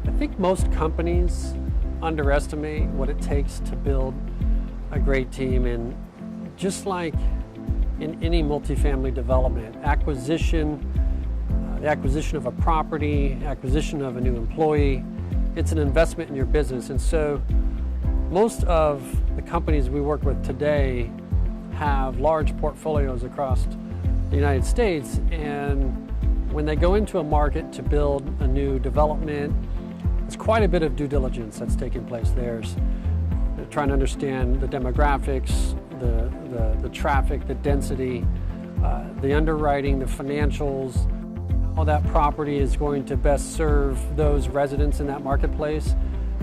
I think most companies underestimate what it takes to build a great team, and just like in any multifamily development, the acquisition of a property, acquisition of a new employee, it's an investment in your business. And so most of the companies we work with today have large portfolios across the United States, and when they go into a market to build a new development, there's quite a bit of due diligence that's taking place there. They're trying to understand the demographics, the traffic, the density, the underwriting, the financials, how that property is going to best serve those residents in that marketplace.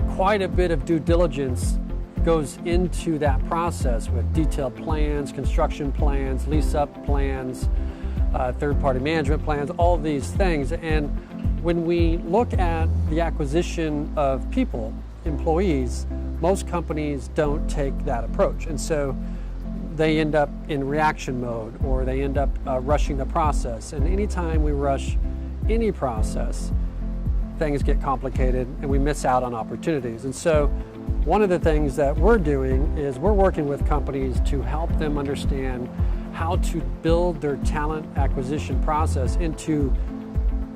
Quite a bit of due diligence goes into that process with detailed plans, construction plans, lease-up plans, third-party management plans, all of these things. And when we look at the acquisition of people, employees, most companies don't take that approach. And so they end up in reaction mode, or they end up rushing the process. And anytime we rush any process, things get complicated and we miss out on opportunities. And so one of the things that we're doing is we're working with companies to help them understand how to build their talent acquisition process into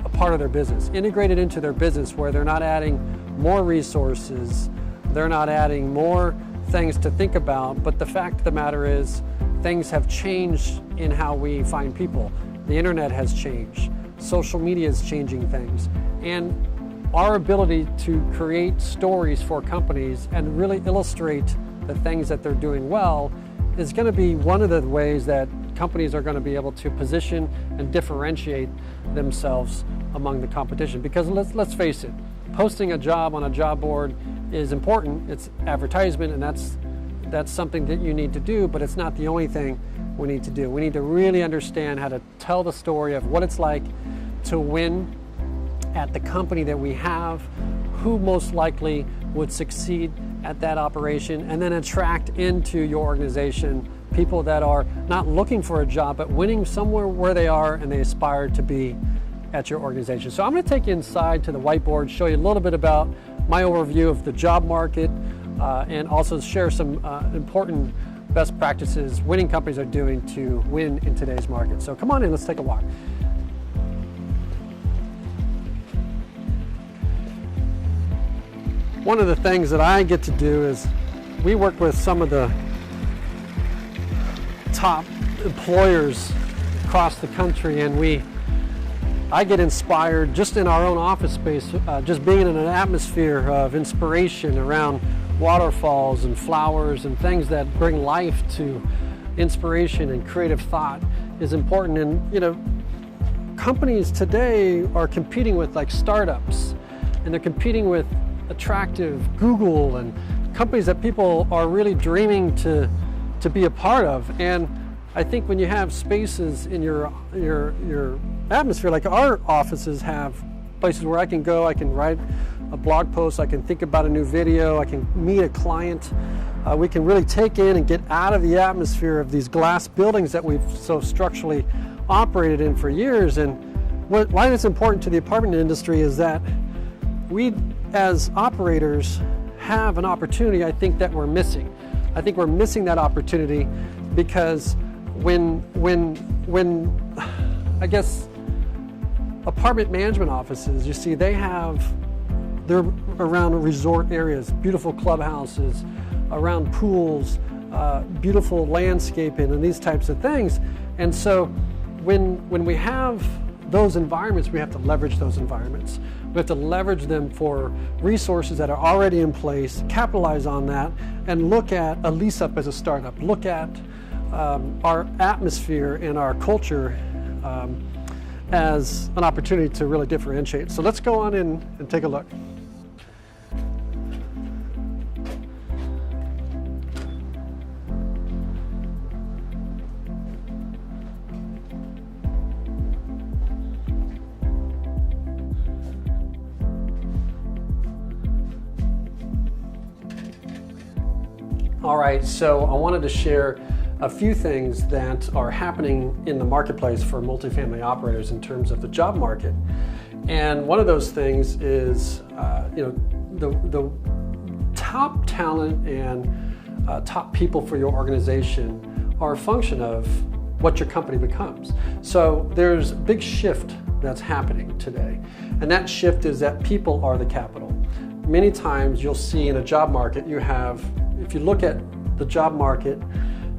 a part of their business, integrate it into their business where they're not adding more resources, they're not adding more things to think about, but the fact of the matter is things have changed in how we find people. The internet has changed, social media is changing things, and our ability to create stories for companies and really illustrate the things that they're doing well is going to be one of the ways that companies are going to be able to position and differentiate themselves among the competition. Because let's face it, posting a job on a job board is important. It's advertisement, and that's something that you need to do, but it's not the only thing we need to do. We need to really understand how to tell the story of what it's like to win at the company that we have, who most likely would succeed at that operation, and then attract into your organization people that are not looking for a job, but winning somewhere where they are and they aspire to be at your organization. So I'm going to take you inside to the whiteboard, show you a little bit about my overview of the job market, and also share some important best practices winning companies are doing to win in today's market. So come on in, let's take a walk. One of the things that I get to do is we work with some of the top employers across the country, and I get inspired just in our own office space, just being in an atmosphere of inspiration around waterfalls and flowers and things that bring life to inspiration and creative thought is important. And companies today are competing with like startups, and they're competing with attractive Google and companies that people are really dreaming to be a part of. And I think when you have spaces in your atmosphere, like our offices have places where I can go, I can write a blog post, I can think about a new video, I can meet a client, we can really take in and get out of the atmosphere of these glass buildings that we've so structurally operated in for years. And why it's important to the apartment industry is that we as operators have an opportunity, I think, that we're missing. I think we're missing that opportunity because when I guess apartment management offices, you see, they're around resort areas, beautiful clubhouses, around pools, beautiful landscaping and these types of things. And so when we have those environments, we have to leverage those environments. We have to leverage them for resources that are already in place, capitalize on that, and look at a lease up as a startup. Look at our atmosphere and our culture as an opportunity to really differentiate. So let's go on in and take a look. All right, so I wanted to share a few things that are happening in the marketplace for multifamily operators in terms of the job market. And one of those things is, the top talent and top people for your organization are a function of what your company becomes. So there's a big shift that's happening today. And that shift is that people are the capital. Many times you'll see in a job market, if you look at the job market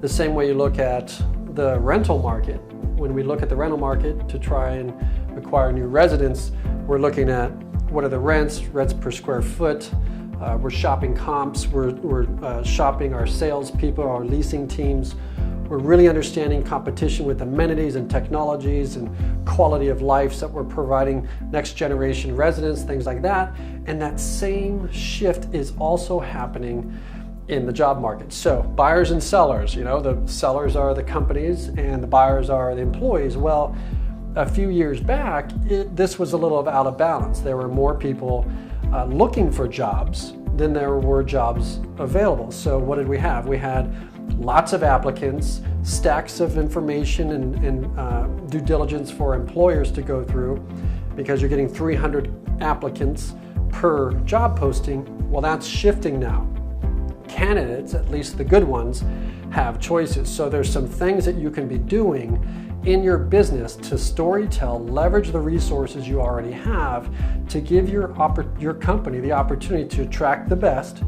the same way you look at the rental market, when we look at the rental market to try and acquire new residents, we're looking at what are the rents per square foot. We're shopping comps, we're shopping our salespeople, our leasing teams. We're really understanding competition with amenities and technologies and quality of life that we're providing next generation residents, things like that. And that same shift is also happening in the job market. So buyers and sellers, the sellers are the companies and the buyers are the employees. Well, a few years back, this was a little out of balance. There were more people looking for jobs than there were jobs available. So what did we have? We had lots of applicants, stacks of information and due diligence for employers to go through because you're getting 300 applicants per job posting. Well, that's shifting now. Candidates, at least the good ones, have choices. So there's some things that you can be doing in your business to storytell, leverage the resources you already have to give your company the opportunity to attract the best,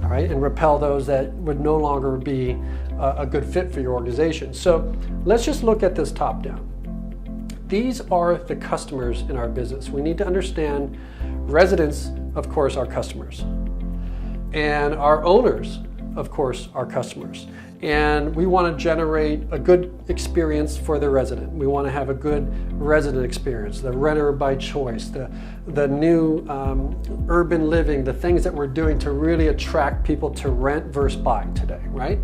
all right, and repel those that would no longer be a good fit for your organization. So let's just look at this top down. These are the customers in our business. We need to understand residents, of course, are customers. And our owners, of course, are customers. And we want to generate a good experience for the resident. We want to have a good resident experience, the renter by choice, the new urban living, the things that we're doing to really attract people to rent versus buy today, right?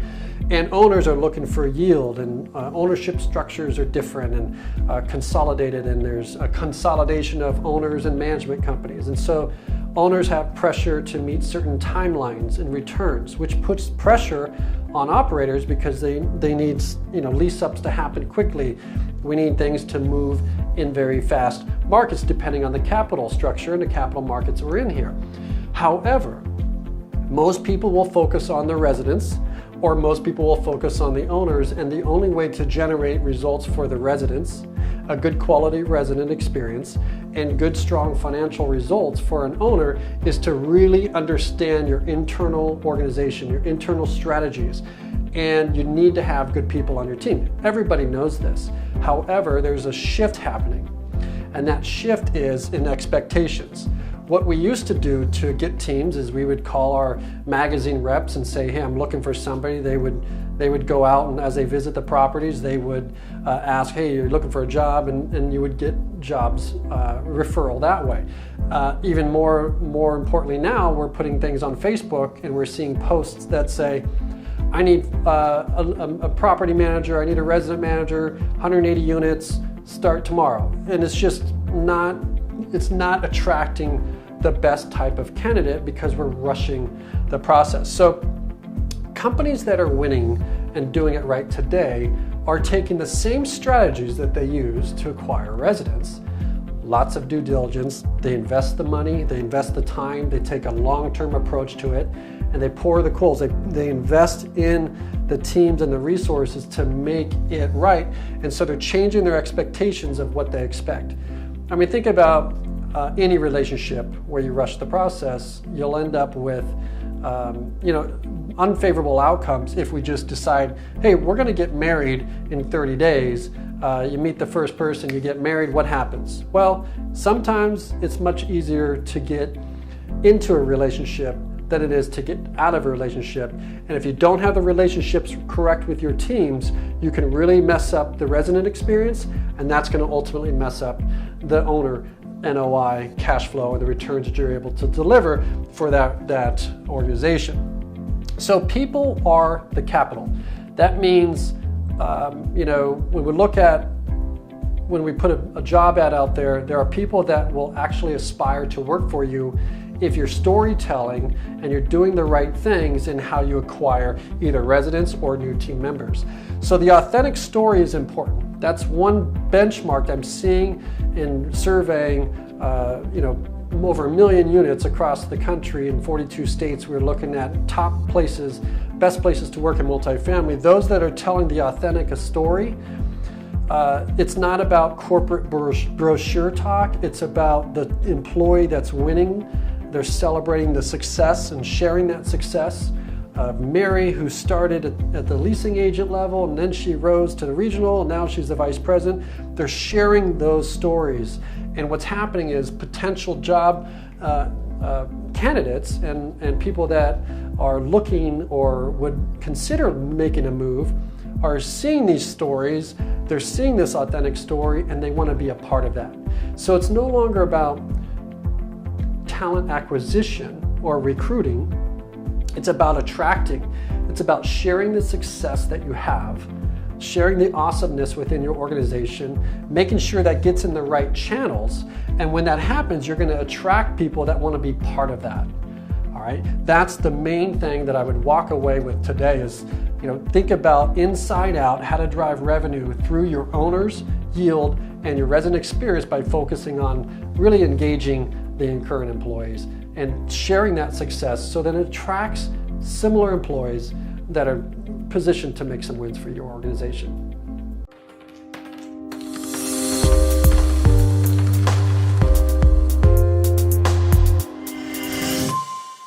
And owners are looking for yield, and ownership structures are different and consolidated, and there's a consolidation of owners and management companies. And so owners have pressure to meet certain timelines and returns, which puts pressure on operators because they need lease ups to happen quickly. We need things to move in very fast markets depending on the capital structure and the capital markets we're in here. However, most people will focus on the residents, or most people will focus on the owners, and the only way to generate results for the residents, a good quality resident experience, and good strong financial results for an owner is to really understand your internal organization, your internal strategies, and you need to have good people on your team. Everybody knows this. However, there's a shift happening, and that shift is in expectations. What we used to do to get teams is we would call our magazine reps and say, hey, I'm looking for somebody. They would go out, and as they visit the properties, they would ask, hey, you're looking for a job, and you would get jobs referral that way. Even more importantly now, we're putting things on Facebook, and we're seeing posts that say, I need a property manager, I need a resident manager, 180 units, start tomorrow. And it's not attracting the best type of candidate because we're rushing the process. So companies that are winning and doing it right today are taking the same strategies that they use to acquire residents. Lots of due diligence, they invest the money, they invest the time, they take a long-term approach to it, and they pour the coals. They invest in the teams and the resources to make it right, and so they're changing their expectations of what they expect. I mean, think about any relationship where you rush the process, you'll end up with unfavorable outcomes if we just decide, hey, we're going to get married in 30 days. You meet the first person, you get married, what happens? Well, sometimes it's much easier to get into a relationship than it is to get out of a relationship. And if you don't have the relationships correct with your teams, you can really mess up the resident experience, and that's going to ultimately mess up the owner NOI, cash flow, and the returns that you're able to deliver for that organization. So people are the capital. That means, when we put a job ad out there, there are people that will actually aspire to work for you if you're storytelling and you're doing the right things in how you acquire either residents or new team members. So the authentic story is important. That's one benchmark I'm seeing in surveying, over 1 million units across the country in 42 states. We're looking at top places, best places to work in multifamily, those that are telling the authentic story. It's not about corporate brochure talk. It's about the employee that's winning. They're celebrating the success and sharing that success. Mary, who started at the leasing agent level, and then she rose to the regional, and now she's the vice president. They're sharing those stories. And what's happening is potential job candidates and people that are looking or would consider making a move are seeing these stories, they're seeing this authentic story, and they want to be a part of that. So it's no longer about talent acquisition or recruiting. It's about attracting. It's about sharing the success that you have, sharing the awesomeness within your organization, making sure that gets in the right channels. And when that happens, you're going to attract people that want to be part of that. All right? That's the main thing that I would walk away with today is, think about inside out how to drive revenue through your owners, yield, and your resident experience by focusing on really engaging the current employees and sharing that success so that it attracts similar employees that are positioned to make some wins for your organization.